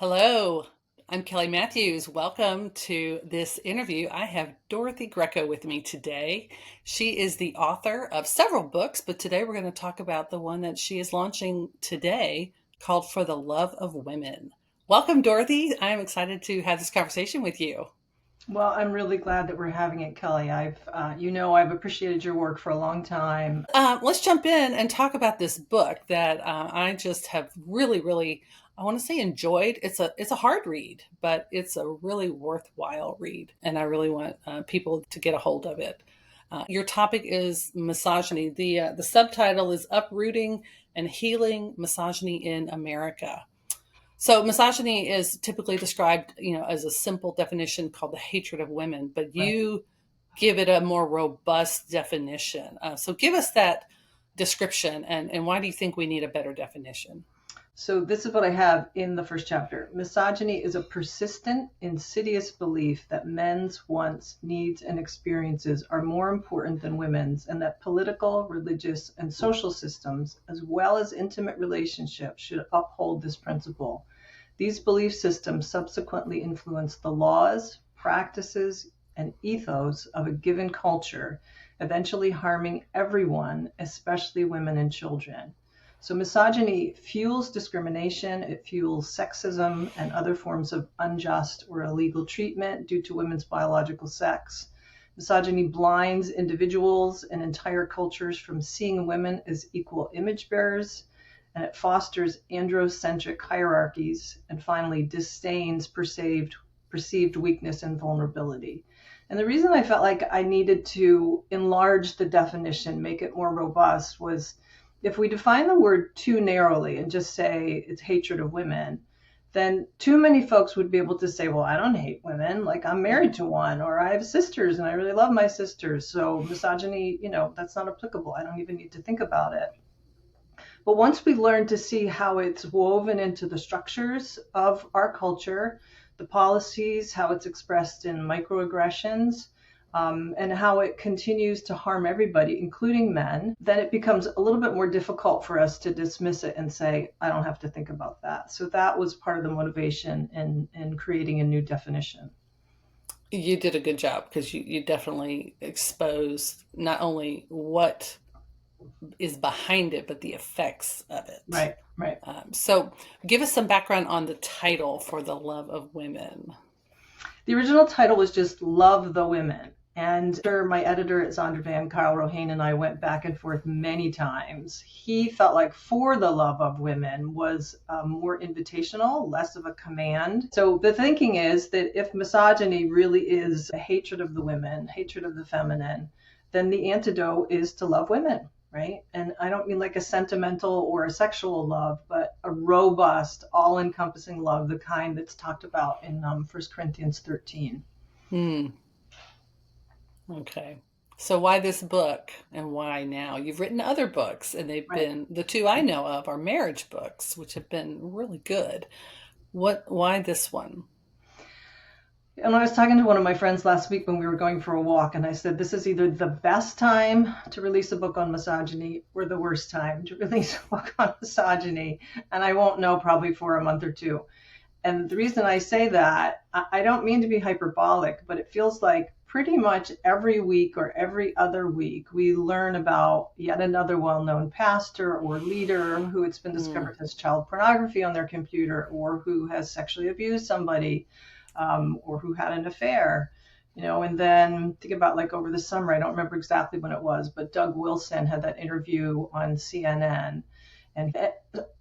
Hello, I'm Kelley Mathews. Welcome to this interview. I have Dorothy Greco with me today. She is the author of several books, but today we're going to talk about the one that she is launching today called For the Love of Women. Welcome, Dorothy. I am excited to have this conversation with you. Well, I'm really glad that we're having it, Kelly. I've appreciated your work for a long time. Let's jump in and talk about this book that I just have really, I want to say enjoyed. It's a hard read, but it's a really worthwhile read, and I really want people to get a hold of it. Your topic is misogyny. The subtitle is Uprooting and Healing Misogyny in America. So misogyny is typically described, as a simple definition called the hatred of women, but Right. you give it a more robust definition. So give us that description, and why do you think we need a better definition? So this is what I have in the first chapter. Misogyny is a persistent, insidious belief that men's wants, needs, and experiences are more important than women's, and that political, religious, and social systems, as well as intimate relationships, should uphold this principle. These belief systems subsequently influence the laws, practices, and ethos of a given culture, eventually harming everyone, especially women and children. So, misogyny fuels discrimination, it fuels sexism and other forms of unjust or illegal treatment due to women's biological sex. Misogyny blinds individuals and entire cultures from seeing women as equal image bearers, and it fosters androcentric hierarchies, and finally disdains perceived weakness and vulnerability. And the reason I felt like I needed to enlarge the definition, make it more robust, was if we define the word too narrowly and just say it's hatred of women, then too many folks would be able to say, well, I don't hate women. Like, I'm married to one, or I have sisters and I really love my sisters. So misogyny, that's not applicable. I don't even need to think about it. But once we learn to see how it's woven into the structures of our culture, the policies, how it's expressed in microaggressions, and how it continues to harm everybody, including men, then it becomes a little bit more difficult for us to dismiss it and say, I don't have to think about that. So that was part of the motivation in creating a new definition. You did a good job because you definitely exposed not only what is behind it, but the effects of it. Right, right. So give us some background on the title For the Love of Women. The original title was just Love the Women. And my editor at Zondervan, Carl Rohane, and I went back and forth many times. He felt like For the Love of Women was more invitational, less of a command. So the thinking is that if misogyny really is a hatred of the women, hatred of the feminine, then the antidote is to love women, right? And I don't mean like a sentimental or a sexual love, but a robust, all-encompassing love, the kind that's talked about in 1 Corinthians 13. Hmm. Okay. So why this book and why now? You've written other books, and they've Right. been the two I know of are marriage books, which have been really good. Why this one? And I was talking to one of my friends last week when we were going for a walk, and I said, this is either the best time to release a book on misogyny or the worst time to release a book on misogyny. And I won't know probably for a month or two. And the reason I say that, I don't mean to be hyperbolic, but it feels like pretty much every week or every other week, we learn about yet another well-known pastor or leader who it's been Hmm. discovered has child pornography on their computer, or who has sexually abused somebody, or who had an affair. And then think about, like, over the summer, I don't remember exactly when it was, but Doug Wilson had that interview on CNN. And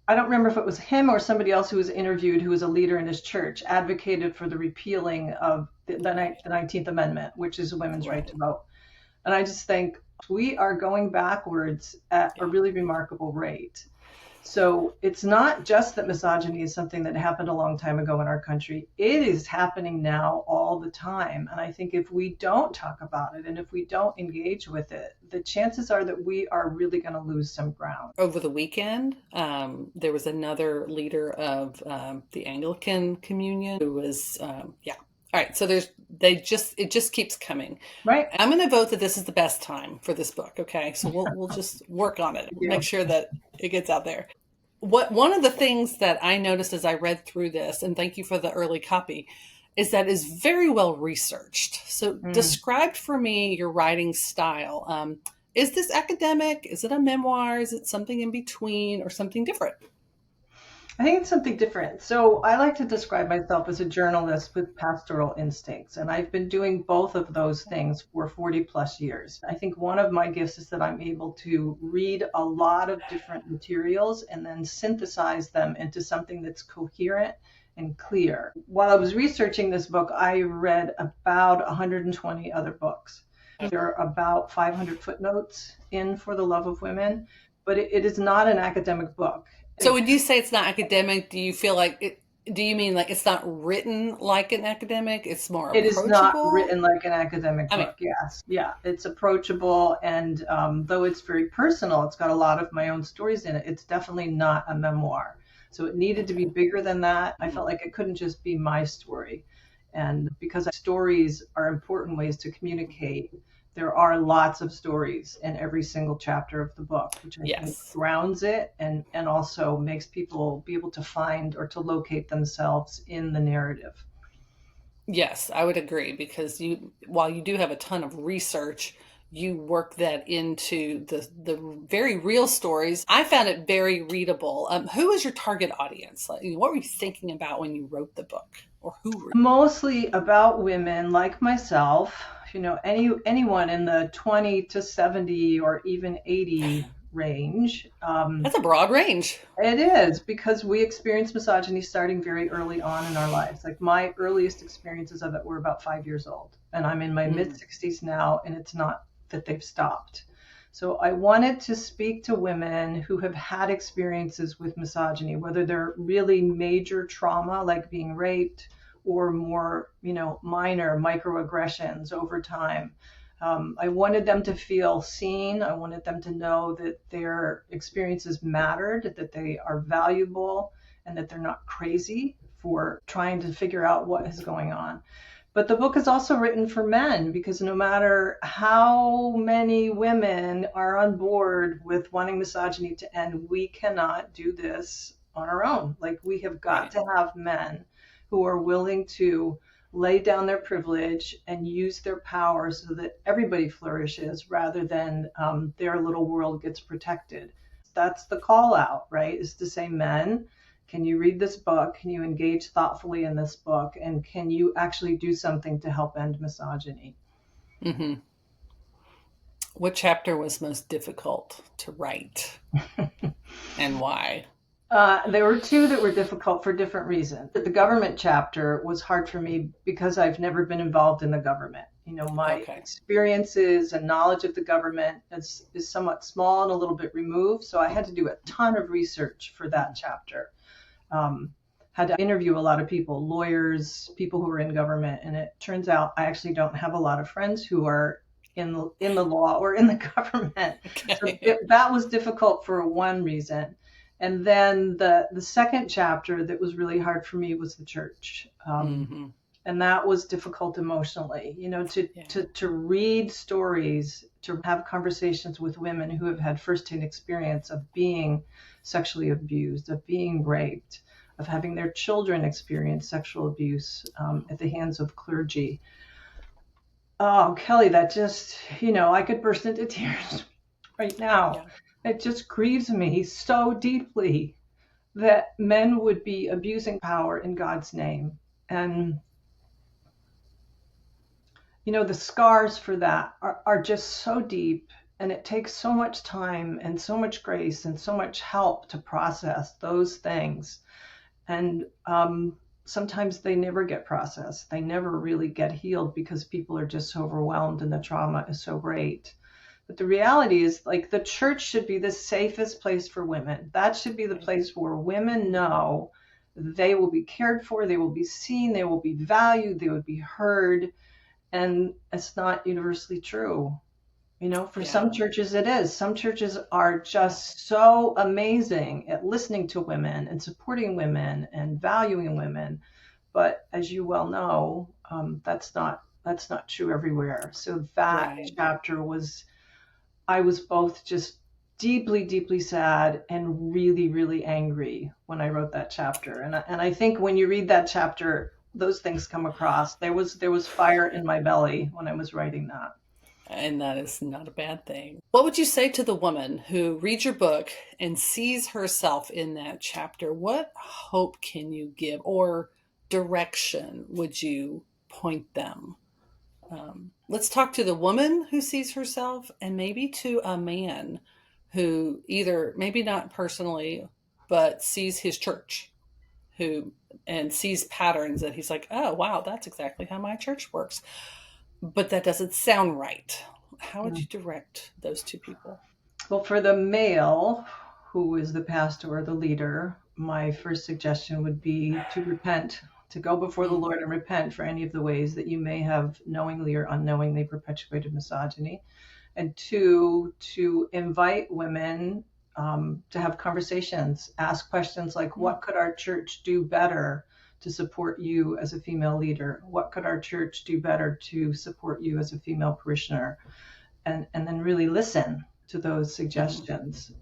I don't remember if it was him or somebody else who was interviewed, who was a leader in his church, advocated for the repealing of the 19th Amendment, which is a women's right Right. to vote. And I just think we are going backwards at a Yeah. really remarkable rate. So it's not just that misogyny is something that happened a long time ago in our country. It is happening now all the time. And I think if we don't talk about it and if we don't engage with it, the chances are that we are really going to lose some ground. Over the weekend, there was another leader of the Anglican Communion who was, yeah. All right. So it just keeps coming. Right? I'm going to vote that this is the best time for this book. Okay. So we'll just work on it, Thank make you. sure that it gets out there. what one of the things that I noticed as I read through this, and thank you for the early copy, is that it's very well researched. So, Mm. describe for me your writing style. Is this academic? Is it a memoir? Is it something in between, or something different? I think it's something different. So I like to describe myself as a journalist with pastoral instincts, and I've been doing both of those things for 40 plus years. I think one of my gifts is that I'm able to read a lot of different materials and then synthesize them into something that's coherent and clear. While I was researching this book, I read about 120 other books. There are about 500 footnotes in For the Love of Women, but it is not an academic book. So, when you say it's not academic, do you feel like it? Do you mean like it's not written like an academic? It's more It is not approachable. written like an academic I mean, book. Yes. Yeah. It's approachable. And though it's very personal, it's got a lot of my own stories in it. It's definitely not a memoir. So it needed to be okay. bigger than that. I Mhm. felt like it couldn't just be my story. And because stories are important ways to communicate, there are lots of stories in every single chapter of the book, which I think Yes. grounds it and also makes people be able to find or to locate themselves in the narrative. Yes, I would agree because while you do have a ton of research, you work that into the very real stories. I found it very readable. Who is your target audience? Like, what were you thinking about when you wrote the book, or who? Mostly about women like myself, anyone in the 20 to 70 or even 80 range. That's a broad range. It is because we experience misogyny starting very early on in our lives. Like my earliest experiences of it were about 5 years old, and I'm in my mid Mm, 60s now, and it's not that they've stopped. So I wanted to speak to women who have had experiences with misogyny, whether they're really major trauma like being raped or more, minor microaggressions over time. I wanted them to feel seen. I wanted them to know that their experiences mattered, that they are valuable, and that they're not crazy for trying to figure out what is going on. But the book is also written for men because no matter how many women are on board with wanting misogyny to end, we cannot do this on our own. Like, we have got right. to have men who are willing to lay down their privilege and use their power so that everybody flourishes rather than their little world gets protected. That's the call out, right? Is to say, men, can you read this book? Can you engage thoughtfully in this book? And can you actually do something to help end misogyny? Hmm. What chapter was most difficult to write, and why? There were two that were difficult for different reasons. The government chapter was hard for me because I've never been involved in the government. My Okay. experiences and knowledge of the government is somewhat small and a little bit removed. So I had to do a ton of research for that chapter. Um, had to interview a lot of people, lawyers, people who are in government, and it turns out I actually don't have a lot of friends who are in the law or in the government. So Okay. that was difficult for one reason. And then the second chapter that was really hard for me was the church. Hmm. And that was difficult emotionally, to, Yeah. to, to read stories, to have conversations with women who have had firsthand experience of being sexually abused, of being raped, of having their children experience sexual abuse at the hands of clergy. Oh, Kelley, that just, I could burst into tears right now. Yeah. It just grieves me so deeply that men would be abusing power in God's name. And the scars for that are just so deep, and it takes so much time and so much grace and so much help to process those things. And sometimes they never get processed. They never really get healed because people are just so overwhelmed and the trauma is so great. But the reality is, like, the church should be the safest place for women. That should be the Right. place where women know they will be cared for, they will be seen, they will be valued, they would be heard. And it's not universally true. For Yeah. some churches it is. Some churches are just so amazing at listening to women and supporting women and valuing women. But as you well know, that's not true everywhere. So that Right. chapter was, I was both just deeply, deeply sad and really, really angry when I wrote that chapter. And I think when you read that chapter, those things come across. There was fire in my belly when I was writing that. And that is not a bad thing. What would you say to the woman who reads your book and sees herself in that chapter? What hope can you give, or direction would you point them? Let's talk to the woman who sees herself, and maybe to a man who either, maybe not personally, but sees his church, who and sees patterns that he's like, oh wow, that's exactly how my church works, but that doesn't sound right. How would you direct those two people? Well, for the male who is the pastor or the leader, my first suggestion would be to repent, to go before the Mm, Lord and repent for any of the ways that you may have knowingly or unknowingly perpetuated misogyny. And two, to invite women to have conversations, ask questions like, mm, what could our church do better to support you as a female leader? What could our church do better to support you as a female parishioner? And then really listen to those mm. suggestions.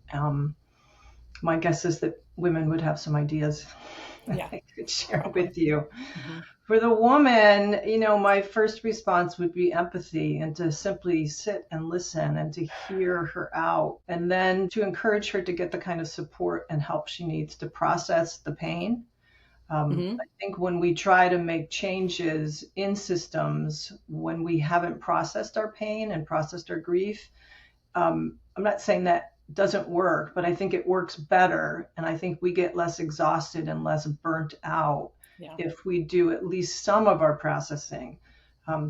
My guess is that women would have some ideas that Yeah, I could share probably. with you. Hmm. For the woman, my first response would be empathy and to simply sit and listen and to hear her out. And then to encourage her to get the kind of support and help she needs to process the pain. Hmm. I think when we try to make changes in systems, when we haven't processed our pain and processed our grief, I'm not saying that doesn't work, but I think it works better. And I think we get less exhausted and less burnt out Yeah. if we do at least some of our processing,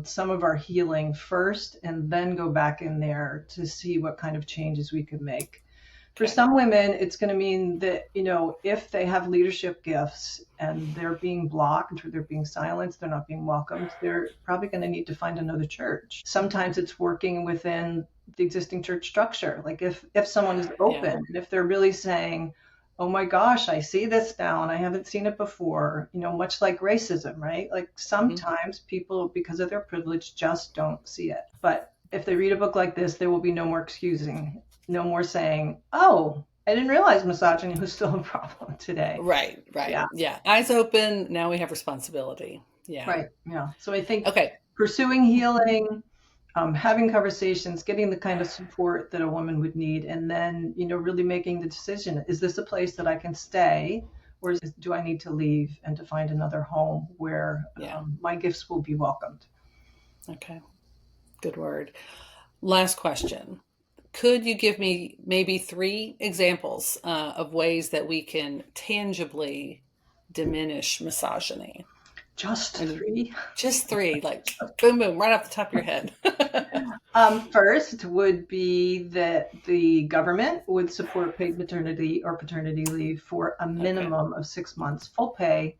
some of our healing first, and then go back in there to see what kind of changes we could make. For Okay. some women, it's going to mean that, if they have leadership gifts and they're being blocked or they're being silenced, they're not being welcomed, they're probably going to need to find another church. Hmm. Sometimes it's working within the existing church structure. Like if someone is Yeah. open and if they're really saying, oh my gosh, I see this now and I haven't seen it before, much like racism, right? Like Hmm. sometimes people, because of their privilege, just don't see it. But if they read a book like this, there will be no more excusing, no more saying, oh, I didn't realize misogyny was still a problem today. Right. Right. Yeah, Yeah. Eyes open. Now we have responsibility. Yeah. right. Yeah. So I think Okay. pursuing healing, having conversations, getting the kind of support that a woman would need, and then, really making the decision, is this a place that I can stay? Or do I need to leave and to find another home where Yeah. my gifts will be welcomed? Okay. Good word. Last question. Could you give me maybe three examples of ways that we can tangibly diminish misogyny? Just And three. just three, like boom, boom, right off the top of your head. First would be that the government would support paid maternity or paternity leave for a Okay. minimum of 6 months, full pay.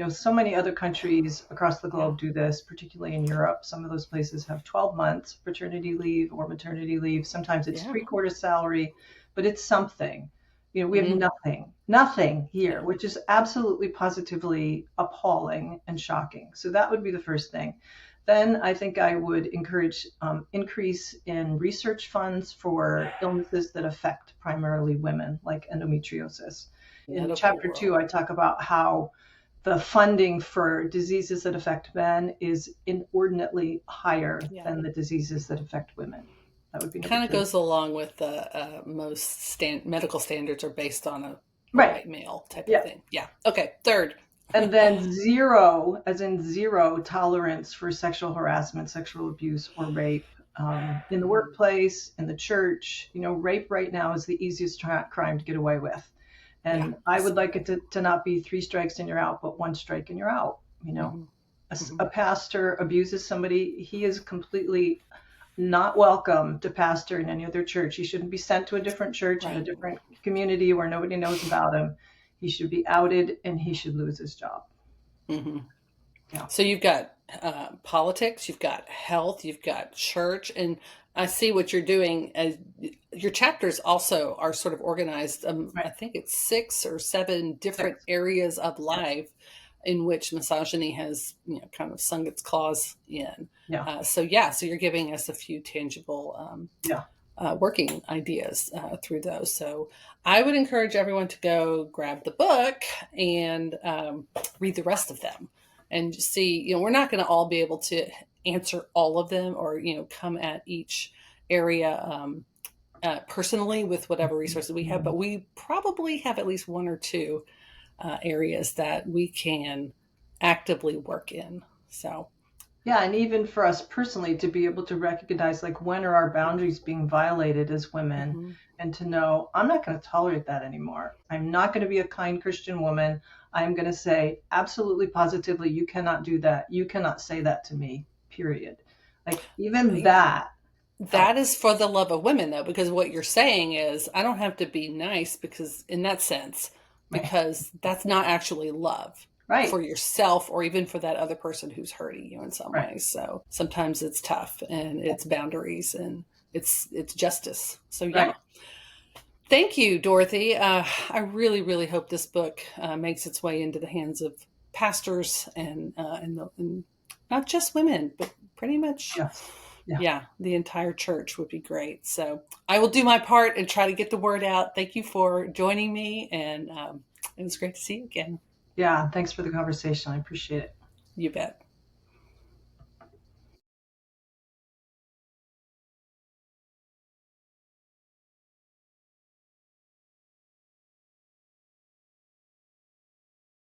So many other countries across the Yeah. globe do this, particularly in Europe. Some of those places have 12 months paternity leave or maternity leave. Sometimes it's Yeah. three-quarters salary, but it's something. We have Hmm. nothing here, Yeah. which is absolutely positively appalling and shocking. So that would be the first thing. Then I think I would encourage increase in research funds for illnesses that affect primarily women, like endometriosis. In Medical chapter 2, world. I talk about how the funding for diseases that affect men is inordinately higher Yeah. than the diseases that affect women. That would be number Kind of 2. goes along with the medical standards are based on a Right. white male type of Yeah. thing. Yeah. Okay. Third. And then zero, as in zero tolerance for sexual harassment, sexual abuse, or rape in the Mhm. workplace, in the church. Rape right now is the easiest crime to get away with. Yeah. And I would like it to not be three strikes and you're out, but one strike and you're out. Hmm. Hmm. A pastor abuses somebody, he is completely not welcome to pastor in any other church. He shouldn't be sent to a different church in a Right. different community where nobody knows about him. He should be outed and he should lose his job. Hmm. Yeah. So you've got politics, you've got health, you've got church, and I see what you're doing. As your chapters also are sort of organized. I Right. think it's six or seven different Six. areas of Yeah. life in which misogyny has, kind of sung its claws in. Yeah. So yeah, so you're giving us a few tangible Yeah. working ideas through those. So I would encourage everyone to go grab the book and read the rest of them and see, we're not going to all be able to answer all of them or, come at each area personally with whatever resources we have, but we probably have at least one or two areas that we can actively work in. So, Yeah, and even for us personally to be able to recognize like when are our boundaries being violated as women, mhm. and to know I'm not going to tolerate that anymore. I'm not going to be a kind Christian woman. I'm going to say absolutely positively you cannot do that. You cannot say that to me. Period. Like even that That helps. is for the love of women, though, because what you're saying is, I don't have to be nice because, in that sense, Right. because that's not actually love Right. for yourself or even for that other person who's hurting you in some Right. ways. So sometimes it's tough and it's boundaries and it's justice. So yeah, Right. thank you, Dorothy. I really, really hope this book makes its way into the hands of pastors and not just women, but pretty much, Yes. Yeah. yeah, the entire church would be great. So I will do my part and try to get the word out. Thank you for joining me, and it was great to see you again. Yeah. Thanks for the conversation. I appreciate it. You bet.